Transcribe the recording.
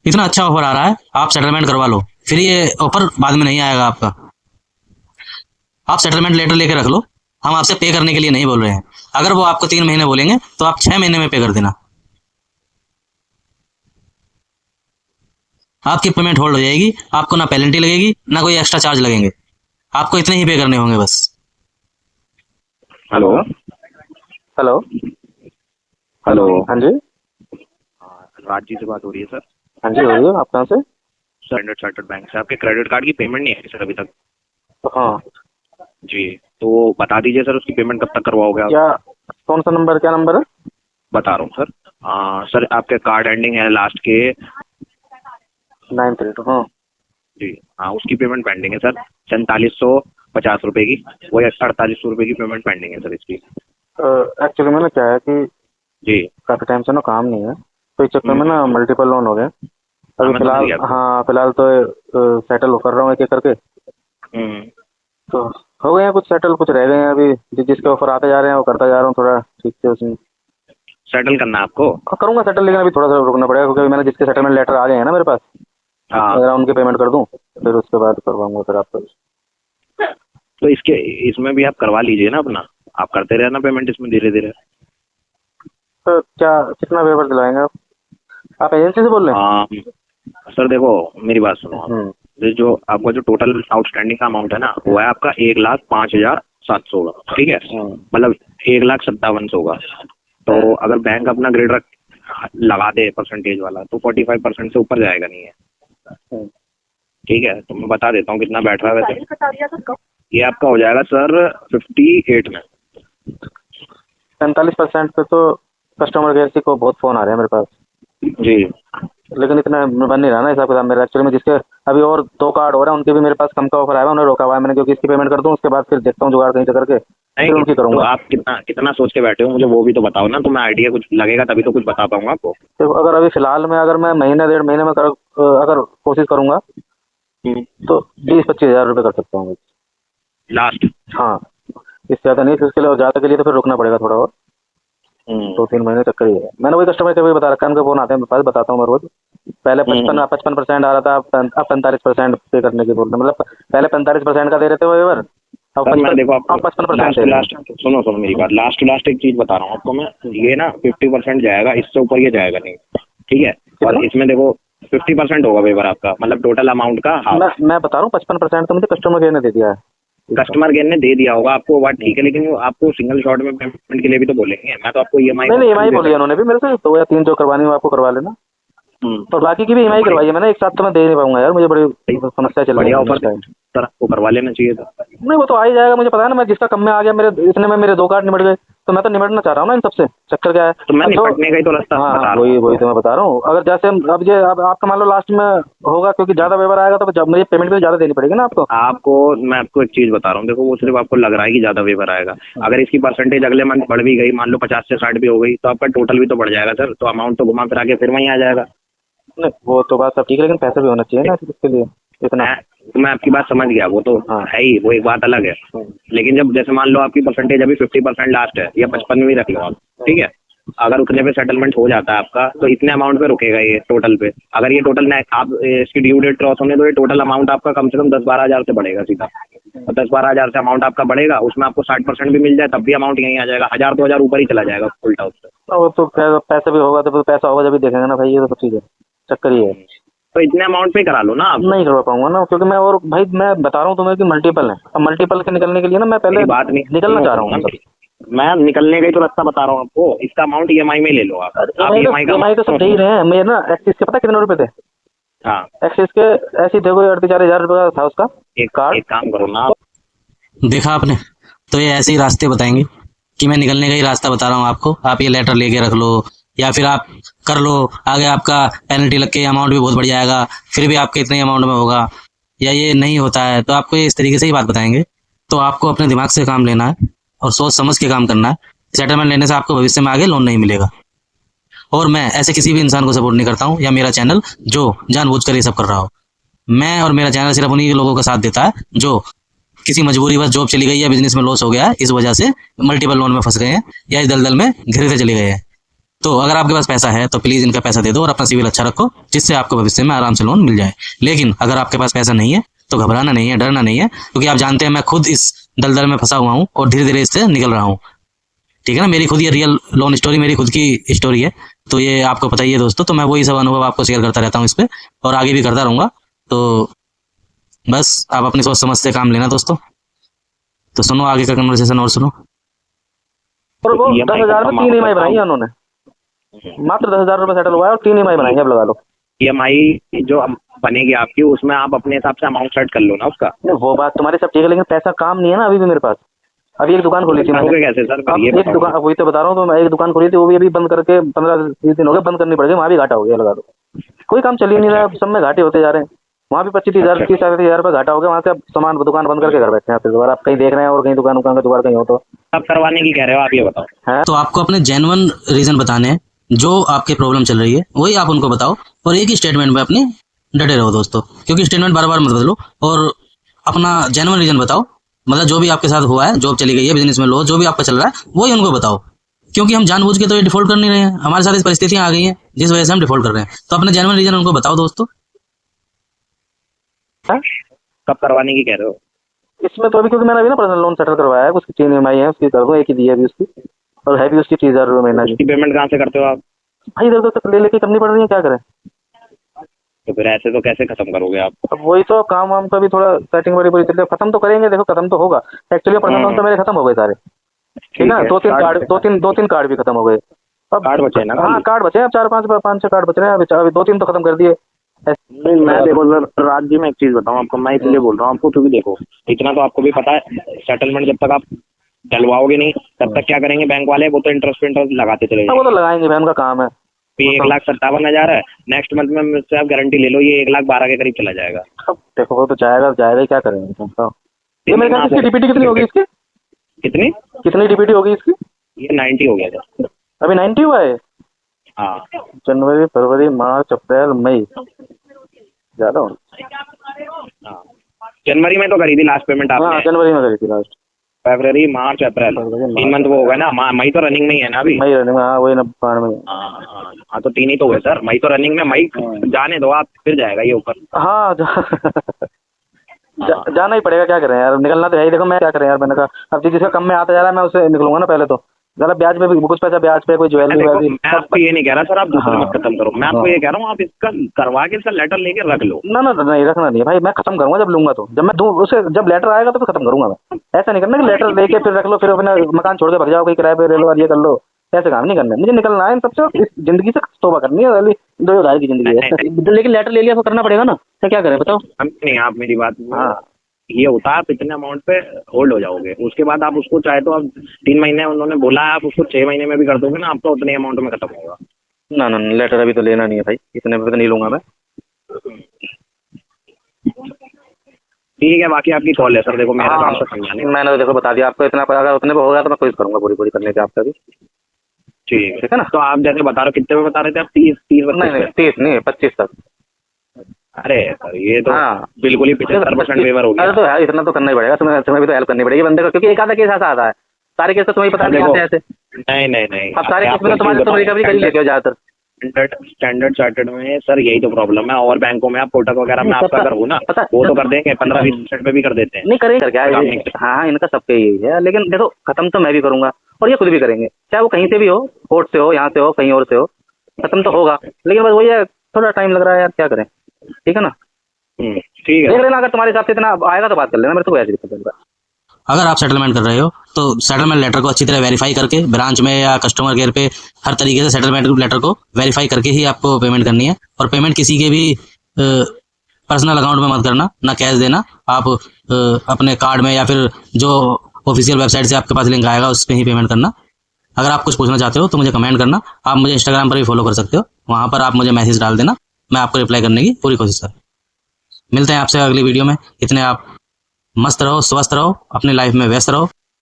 इतना अच्छा ऑफर आ रहा है, आप सेटलमेंट करवा लो, फिर ये ऑफर बाद में नहीं आएगा आपका। आप सेटलमेंट लेटर लेके रख लो, हम आपसे पे करने के लिए नहीं बोल रहे हैं। अगर वो आपको 3 महीने बोलेंगे तो आप 6 महीने में पे कर देना। आपकी पेमेंट होल्ड हो जाएगी, आपको ना पेनल्टी लगेगी ना कोई एक्स्ट्रा चार्ज लगेंगे, आपको इतने ही पे करने होंगे बस। हेलो। हेलो। हेलो। हाँ जी। राज जी से बात हो रही है सर? हाँ जी, हो रही है। आप कहाँ से? स्टैंडर्ड चार्टर्ड बैंक से। आपके क्रेडिट कार्ड की पेमेंट नहीं आई सर अभी तक? हाँ। जी, तो बता दीजिए सर उसकी पेमेंट कब तक करवाओगे आप? क्या? कौन सा नंबर, क्या नंबर है? बता रहा हूँ सर। सर आपके कार्ड एंडिंग है लास्ट के 932। हाँ। जी हाँ, उसकी पेमेंट पेंडिंग है सर। 4750 रुपये की, वो 4800 रुपये की पेमेंट पेंडिंग है सर इसकी। एक्चुअली में ना क्या है कि जी काफ़ी टाइम से ना काम नहीं है, तो इस चक्कर में ना मल्टीपल लोन हो गए अभी मैं समझ फिलहाल। गया। हाँ, फिलहाल तो सेटल कर रहा हूँ एक एक करके। हम्म, तो हो गए हैं कुछ सेटल, कुछ रह गए हैं अभी। जिसके ऑफर आते जा रहे हैं वो करता जा रहा हूँ थोड़ा ठीक से उसमें। सेटल करना है आपको? करूँगा सेटल, लेकिन अभी थोड़ा सा रुकना पड़ेगा क्योंकि अभी मैंने जिसके सेटलमेंट लेटर आ गए हैं ना मेरे पास, हाँ, अगर उनकी पेमेंट कर दूँ फिर उसके बाद करवाऊंगा फिर आपको। तो इसमें भी आप करवा लीजिए ना अपना। आप करते रहना पेमेंट इसमें धीरे धीरे। तो क्या कितना वेवर दिलाएंगे आप एजेंसी से बोल रहे हैं? सर देखो, मेरी बात सुनो आप। हम्म। जो आपका जो टोटल आउटस्टैंडिंग का अमाउंट है ना, वो है आपका 1,05,700 का, ठीक है? मतलब 1,57,100 का। तो अगर बैंक अपना ग्रेड लगा दे परसेंटेज वाला, तो 45% से ऊपर जाएगा नहीं है। ठीक है, तो मैं बता देता हूँ कितना बैठ रहा है वैसे। ये आपका हो जाएगा सर 58 में। 45% पे तो कस्टमर केयर से को बहुत फ़ोन आ रहे हैं मेरे पास, जी लेकिन इतना बन नहीं रहा ना हिसाब किताब मेरा एक्चुअली में। जिसके अभी और 2 कार्ड हो रहे हैं उनके भी मेरे पास कम का ऑफर आया है, उन्हें रोका हुआ है मैंने, क्योंकि इसकी पेमेंट कर दूं उसके बाद फिर देखता हूँ जुगाड़ कहीं से करके फिर नहीं, उनकी तो करूँगा। आप कितना कितना सोच के बैठे हो, मुझे वो भी तो बताओ ना, तो मैं आइडिया कुछ लगेगा तभी तो कुछ बता पाऊंगा आपको। तो अगर अभी फिलहाल में अगर मैं महीने 1.5 महीने में अगर कोशिश करूँगा तो 20-25 हज़ार रुपये कर सकता हूँ लास्ट। हाँ, इससे ज़्यादा नहीं। फिर उसके लिए और ज़्यादा के लिए तो फिर रुकना पड़ेगा थोड़ा और। 2-3 महीने चक्कर ही है। मैंने वही कस्टमर केयर भी बता रखा है, उनके फ़ोन आते हैं मेरे पास, बताता हूँ मैं रोज़। पहले 55% आ रहा था, अब 45% पे करने की बोल रहे हैं। मतलब पहले 45% का दे रहे थे वो वेवर, अब सर मैं देखो आपको 55% लास्ट दे रहे हैं। लास्ट सुनो सुनो मेरी बात, लास्ट टू लास्ट एक चीज बता रहा हूँ आपको मैं। ये ना 50% जाएगा, इससे ऊपर ये जाएगा नहीं, ठीक है? और इसमें देखो 50% होगा वेवर आपका, मतलब टोटल अमाउंट का हाफ। मैं बता रहा हूँ 55% तो मुझे कस्टमर केयर ने दे दिया है। कस्टमर केयर ने दे दिया होगा आपको, बात ठीक है, लेकिन वो आपको सिंगल शॉट में पेमेंट के लिए भी तो बोलेंगे। मैं तो आपको ईएमआई नहीं नहीं, EMI बोली है उन्होंने भी मेरे से, 2 या 3 जो करवानी हो आपको करवा लेना। और बाकी की भी EMI करवाई है मैंने, एक साथ तो मैं दे नहीं पाऊंगा यार, मुझे बड़ी समस्या चल रही बढ़िया है ऑफर सर, आपको करवा लेना चाहिए था। नहीं, वो तो आ ही जाएगा, मुझे पता है ना। मैं जिसका कम में आ गया, मेरे इतने में मेरे 2 कार्ड निपट गए, तो मैं तो निपटना चाह रहा हूँ ना इन सबसे। चक्कर क्या है तो मैं निपटने का ही तो रास्ता बता रहा हूँ। वही तो मैं बता रहा हूँ। अगर जैसे अब आपका मान लो लास्ट में होगा, क्योंकि ज़्यादा वेवर आएगा तो जब मुझे पेमेंट भी ज़्यादा देनी पड़ेगी ना आपको। मैं आपको एक चीज बता रहा हूँ, देखो वो सिर्फ आपको लग रहा है कि ज्यादा वेवर आएगा। अगर इसकी परसेंटेज अगले मंथ बढ़ भी गई, मान लो 50 से 60 भी हो गई, तो आपका टोटल भी तो बढ़ जाएगा सर। तो अमाउंट तो घुमा फिरा के फिर वहीं आ जाएगा। नहीं, वो तो बात सब ठीक है, लेकिन पैसा भी होना चाहिए ना इसके लिए इतना। मैं आपकी बात समझ गया, वो तो है ही, वो एक बात अलग है। लेकिन जब जैसे मान लो आपकी परसेंटेज अभी 50% लास्ट है, या 55 में भी रख लो आप, ठीक है? अगर उतने पे सेटलमेंट हो जाता है आपका, तो इतने अमाउंट पे रुकेगा ये टोटल पे। अगर ये टोटल आप इसकी ड्यू डेट क्रॉस होने दो, ये टोटल अमाउंट आपका कम से कम 10-12 हज़ार से बढ़ेगा सीधा। और 10-12 हज़ार से अमाउंट आपका बढ़ेगा, उसमें आपको 60% भी मिल जाए तब भी अमाउंट यहीं आ जाएगा। 1,000-2,000 ऊपर ही चला जाएगा उल्टा उससे। वो तो पैसा भी होगा तो पैसा होगा जब भी देखेंगे ना भाई, ये तो सब चीज़ है, चक्कर ही है। तो इतने अमाउंट पे करा लो ना आप। नहीं करवा पाऊंगा ना, क्योंकि मैं, और भाई मैं बता रहा हूँ तुम्हें कि मल्टीपल है। अब मल्टीपल के निकलने के लिए ना मैं पहले बात नहीं निकलना चाह रहा हूँ ना। मैं निकलने का ही तो रास्ता बता रहा हूँ आपको। इसका अमाउंट ईएमआई में ले लो आप। EMI तो सब दे ही रहे हैं। मेरे ना एक्सिस के पता कितने रुपए थे? हाँ, एक्सिस के ऐसे देखो 38,000 रुपये का था उसका एक काम करो ना आप। देखा आपने, तो ये ऐसे ही रास्ते बताएंगे कि मैं निकलने का ही रास्ता बता रहा हूँ आपको। आप ये लेटर लेके रख लो, या फिर आप कर लो, आगे आपका पेनल्टी लग के अमाउंट भी बहुत बढ़ जाएगा, फिर भी आपके इतने अमाउंट में होगा, या ये नहीं होता है, तो आपको ये इस तरीके से ही बात बताएंगे। तो आपको अपने दिमाग से काम लेना है और सोच समझ के काम करना है। सेटलमेंट लेने से आपको भविष्य में आगे लोन नहीं मिलेगा। और मैं ऐसे किसी भी इंसान को सपोर्ट नहीं करता हूँ, या मेरा चैनल जो जानबूझकर ये सब कर रहा हो। मैं और मेरा चैनल सिर्फ उन्हीं लोगों का साथ देता है जो किसी मजबूरी बस जॉब चली गई या बिजनेस में लॉस हो गया है, इस वजह से मल्टीपल लोन में फंस गए हैं, या इस दलदल में घिरे से चले गए हैं। तो अगर आपके पास पैसा है तो प्लीज़ इनका पैसा दे दो और अपना सिविल अच्छा रखो, जिससे आपको भविष्य में आराम से लोन मिल जाए। लेकिन अगर आपके पास पैसा नहीं है तो घबराना नहीं है, डरना नहीं है, क्योंकि आप जानते हैं मैं खुद इस दलदल में फंसा हुआ हूँ और धीरे धीरे इससे निकल रहा हूँ। ठीक है ना, मेरी खुद ये रियल लोन स्टोरी मेरी खुद की स्टोरी है, तो ये आपको पता ही है दोस्तों। तो मैं वही सब अनुभव आपको शेयर करता रहता हूँ इस पर, और आगे भी करता रहूँगा। तो बस आप अपनी सोच समझ से काम लेना दोस्तों। तो सुनो आगे का कन्वर्सेशन और सुनो। और वो EMI 10,000 में का 3 EMI बताओ। बनाई है उन्होंने, मात्र 10,000 रुपये सेटल हुआ है और 3 EMI बनाई है। अब लगा लो EMI जो बनेगी आपकी, उसमें आप अपने हिसाब से अमाउंट सेट कर लो ना उसका। नहीं, वो बात तुम्हारी सब ठीक है, लेकिन पैसा काम नहीं है ना अभी भी मेरे पास। अभी एक दुकान खोली थी मैंने। करोगे कैसे सर? अब ये एक बताओ। दुकान, वही तो बता रहा हूँ, तो मैं एक दुकान खोली थी, वो भी अभी बंद करके 15-20 दिन हो गए, बंद करनी पड़ गई। वहाँ भी घाटा हो गया, लगा दो। कोई काम चल ही नहीं रहा, अब सब में घाटे होते जा रहे हैं। वहाँ भी 25-30,000 30,000 रुपये घाटा हो गया। वहाँ से अब सामान दुकान बंद करके घर बैठे हैं। फिर दोबारा आप कहीं देख रहे हैं और कहीं दुकान का जुगाड़ कहीं हो तो अब करवाने की कह रहे हो आप, ये बताओ। है। तो आपको अपने जेन्युइन रीजन बताने हैं, जो आपके प्रॉब्लम चल रही है वही आप उनको बताओ, और एक ही स्टेटमेंट में अपने डटे रहो दोस्तों, क्योंकि स्टेटमेंट बार बार मत बदलो, और अपना जेन्युइन रीजन बताओ। मतलब जो भी आपके साथ हुआ है, जॉब चली गई है, बिजनेस में लो, जो भी आपका चल रहा है वही उनको बताओ, क्योंकि हम जानबूझ के तो ये डिफॉल्ट कर नहीं रहे हैं। हमारे साथ इस परिस्थितियां आ गई हैं जिस वजह से हम डिफॉल्ट कर रहे हैं। तो अपने जेन्युइन रीजन उनको बताओ दोस्तों। कब करवाने की कह रहे हो? इसमें तो अभी, क्योंकि मैंने अभी ना पर्सनल लोन सेटल करवाया है, उसकी 3 EMI है, उसकी कर दो, एक ही दी है अभी उसकी, और है भी उसकी 30,000 रुपये महीना की। उसकी पेमेंट कहाँ से करते हो आप? भाई इधर उधर ले लेके करनी पड़ रही है, क्या करें। तो फिर ऐसे तो कैसे खत्म करोगे आप? अब वही तो काम वाम का भी थोड़ा सेटिंग बड़ी चल रही है। खत्म तो करेंगे, देखो खत्म तो होगा। एक्चुअली पर्सनल लोन तो मेरे खत्म हो गए सारे। ठीक है, 2-3 कार्ड भी खत्म हो गए। अब कार्ड बचे हैं ना? हाँ, कार्ड बचे हैं, अब 4-5 कार्ड बच रहे हैं। अभी 2-3 तो खत्म कर दिए। नहीं, मैं देखो सर राज जी, मैं एक चीज बताऊं आपको, मैं इसलिए बोल रहा हूँ आपको, क्योंकि देखो इतना तो आपको भी पता है, सेटलमेंट जब तक आप डलवाओगे नहीं तब तक क्या करेंगे बैंक वाले? वो तो इंटरेस्ट पे इंटरेस्ट लगाते चले वो तो लगाएंगे भाई, उनका काम है। ये 1,57,000 है, नेक्स्ट मंथ में मुझसे आप गारंटी ले लो ये 1,12,000 के करीब चला जाएगा। अब देखो वो तो जाएगा ही, क्या करेंगे बताओ। ये मेरे ख्याल से इसकी DPT कितनी होगी इसकी? कितनी DPT होगी इसकी? ये 90 हो गया सर। अभी 90 हुआ है। हाँ, जनवरी, फरवरी, मार्च, अप्रैल, मई, ज्यादा हो। हाँ, जनवरी में तो करी थी लास्ट पेमेंट हाँ, आपने। जनवरी में करी थी लास्ट। फरवरी, मार्च, अप्रैल, 3 मंथ वो होगा ना। मई तो रनिंग में ही है ना अभी। मई रनिंग में, हाँ वही 92 में। हाँ, तो 3 ही तो हुए सर। मई तो रनिंग में, मई जाने दो आप, फिर जाएगा ये ऊपर। हाँ जाना ही पड़ेगा, क्या करें यार, निकलना तो है ही। देखो मैं क्या करें यार, मैंने कहा अब जिसका कम में आता जा रहा है मैं उससे निकलूंगा ना पहले तो। ज़रा ब्याज पे भी कुछ पैसा, ब्याज पे कोई ज्वेलरी देखो, वैलरी। मैं आपको ये नहीं कह रहा सर आप दूसरे हाँ। मत खत्म करो, मैं आपको ये कह रहा हूँ आप इसका करवा के इसका लेटर लेके रख लो। ना नहीं रखना नहीं है भाई, मैं खत्म करूंगा जब लूंगा तो, जब मैं दूँ उसे, जब लेटर आएगा तो फिर खत्म करूंगा मैं। ऐसा नहीं करना कि लेटर लेके फिर रख लो, फिर अपना मकान छोड़ के भग जाओ, कहीं किराए पे ले लो और ये कर लो। ऐसे काम नहीं करना, मुझे निकलना है इन सबसे, इस जिंदगी से तौबा करनी है। दो उधार की जिंदगी है, लेकिन लेटर ले लिया तो करना पड़ेगा ना, तो क्या करें बताओ। नहीं, आप मेरी बात, हाँ, ये होता है आप इतने अमाउंट पे होल्ड हो जाओगे, उसके बाद आप उसको चाहे तो आप 3 महीने उन्होंने बोला है, आप उसको 6 महीने में भी कर दोगे ना, आपका उतने अमाउंट में खत्म होगा। ना लेटर अभी तो लेना नहीं है भाई, इतने पे तो नहीं लूंगा मैं। ठीक है, बाकी आपकी कॉल है सर। देखो मेरा काम तो समझाने। मैंने तो देखो बता दिया आपको, इतना अगर उतने पे होगा तो मैं कोशिश करूंगा पूरी करने की आपका भी। ठीक है ना। तो आप जैसे बता रहे हो, कितने में बता रहे थे आप? 30 नहीं 30 नहीं, 25 तक। अरे सर ये तो हाँ, बिल्कुल ही 75% वेवर हो अरे गया। तो यार इतना तो करना ही पड़ेगा, तुम्हें भी तो हेल्प करनी पड़ेगी बंदे को, क्योंकि एक आधा केस ऐसा आता है, सारे केस तो तुम्हें पता नहीं आते ऐसे। नहीं, अब सारे केस में तुम्हारे तो रिकवरी कर ही लेते हो ज्यादातर। स्टैंडर्ड चार्टर्ड में सर यही तो प्रॉब्लम है, और बैंकों में आप कोटक वगैरह में आपका अगर हो ना, वो तो कर देंगे 15-20% पे भी कर देते हैं। नहीं करेंगे क्या, हाँ इनका सबके यही है, लेकिन देखो खत्म तो मैं भी करूंगा और ये खुद भी करेंगे, चाहे वो कहीं से भी हो, कोर्ट से हो, यहाँ से हो, कहीं और से हो, खत्म तो होगा। लेकिन बस वही है, थोड़ा टाइम लग रहा है यार, क्या करें। ठीक है ना, ठीक है। देख लेना, अगर तुम्हारे हिसाब से इतना आएगा तो बात कर लेना, मेरे को कोई ऐसी दिक्कत नहीं है। अगर आप सेटलमेंट कर रहे हो तो सेटलमेंट लेटर को अच्छी तरह वेरीफाई करके ब्रांच में या कस्टमर केयर पे हर तरीके से सेटलमेंट लेटर को वेरीफाई करके ही आपको पेमेंट करनी है। और पेमेंट किसी के भी पर्सनल अकाउंट में मत करना, ना कैश देना। आप अपने कार्ड में या फिर जो ऑफिशियल वेबसाइट से आपके पास लिंक आएगा उस पर ही पेमेंट करना। अगर आप कुछ पूछना चाहते हो तो मुझे कमेंट करना। आप मुझे इंस्टाग्राम पर भी फॉलो कर सकते हो, वहाँ पर आप मुझे मैसेज डाल देना, मैं आपको रिप्लाई करने की पूरी कोशिश करूँ। मिलते हैं आपसे अगली वीडियो में। इतने आप मस्त रहो, स्वस्थ रहो, अपनी लाइफ में व्यस्त रहो।